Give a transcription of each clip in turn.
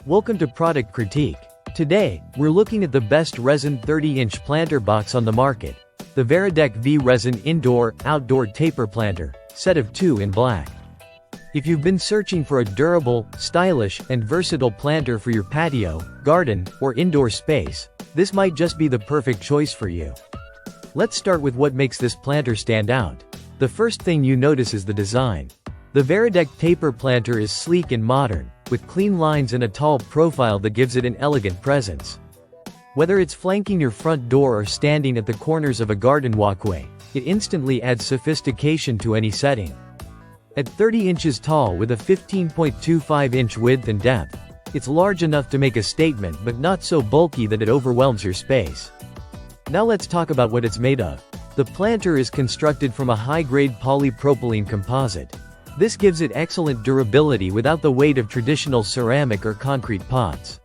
Welcome to Product Critique. Today, we're looking at the best resin 30-inch planter box on the market. The Veradek V-Resin Indoor-Outdoor Taper Planter, set of 2 in black. If you've been searching for a durable, stylish, and versatile planter for your patio, garden, or indoor space, this might just be the perfect choice for you. Let's start with what makes this planter stand out. The first thing you notice is the design. The Veradek taper planter is sleek and modern, with clean lines and a tall profile that gives it an elegant presence. Whether it's flanking your front door or standing at the corners of a garden walkway, it instantly adds sophistication to any setting. At 30 inches tall with a 15.25-inch width and depth, it's large enough to make a statement but not so bulky that it overwhelms your space. Now let's talk about what it's made of. The planter is constructed from a high-grade polypropylene composite. This gives it excellent durability without the weight of traditional ceramic or concrete pots.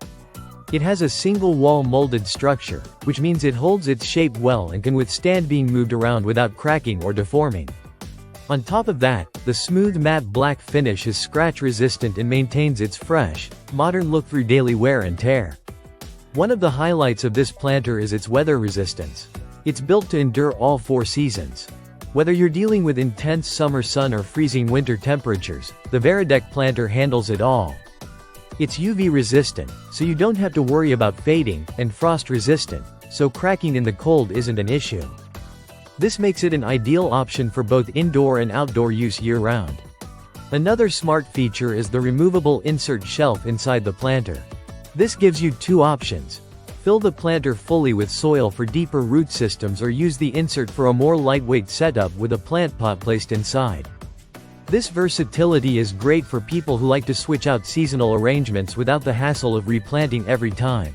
It has a single-wall molded structure, which means it holds its shape well and can withstand being moved around without cracking or deforming. On top of that, the smooth matte black finish is scratch-resistant and maintains its fresh, modern look through daily wear and tear. One of the highlights of this planter is its weather resistance. It's built to endure all 4 seasons. Whether you're dealing with intense summer sun or freezing winter temperatures, the Veradek planter handles it all. It's UV resistant, so you don't have to worry about fading, and frost resistant, so cracking in the cold isn't an issue. This makes it an ideal option for both indoor and outdoor use year-round. Another smart feature is the removable insert shelf inside the planter. This gives you 2 options. Fill the planter fully with soil for deeper root systems or use the insert for a more lightweight setup with a plant pot placed inside. This versatility is great for people who like to switch out seasonal arrangements without the hassle of replanting every time.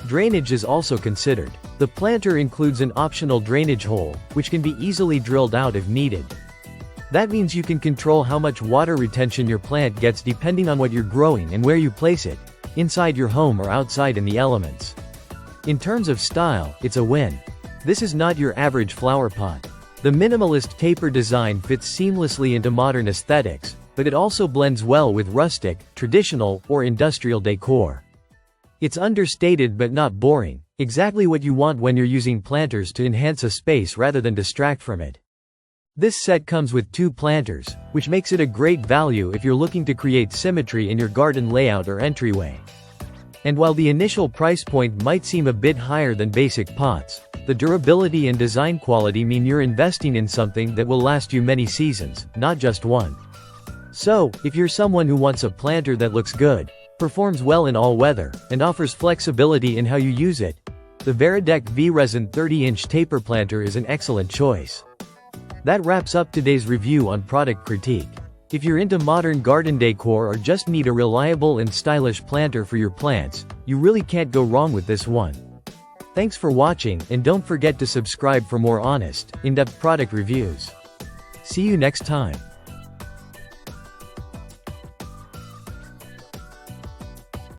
Drainage is also considered. The planter includes an optional drainage hole, which can be easily drilled out if needed. That means you can control how much water retention your plant gets depending on what you're growing and where you place it, inside your home or outside in the elements. In terms of style, it's a win. This is not your average flower pot. The minimalist taper design fits seamlessly into modern aesthetics, but it also blends well with rustic, traditional, or industrial decor. It's understated but not boring, exactly what you want when you're using planters to enhance a space rather than distract from it. This set comes with 2 planters, which makes it a great value if you're looking to create symmetry in your garden layout or entryway. And while the initial price point might seem a bit higher than basic pots, the durability and design quality mean you're investing in something that will last you many seasons, not just one. So, if you're someone who wants a planter that looks good, performs well in all weather, and offers flexibility in how you use it, the Veradek V-Resin 30-inch taper planter is an excellent choice. That wraps up today's review on Product Critique. If you're into modern garden decor or just need a reliable and stylish planter for your plants, you really can't go wrong with this one. Thanks for watching, and don't forget to subscribe for more honest, in-depth product reviews. See you next time.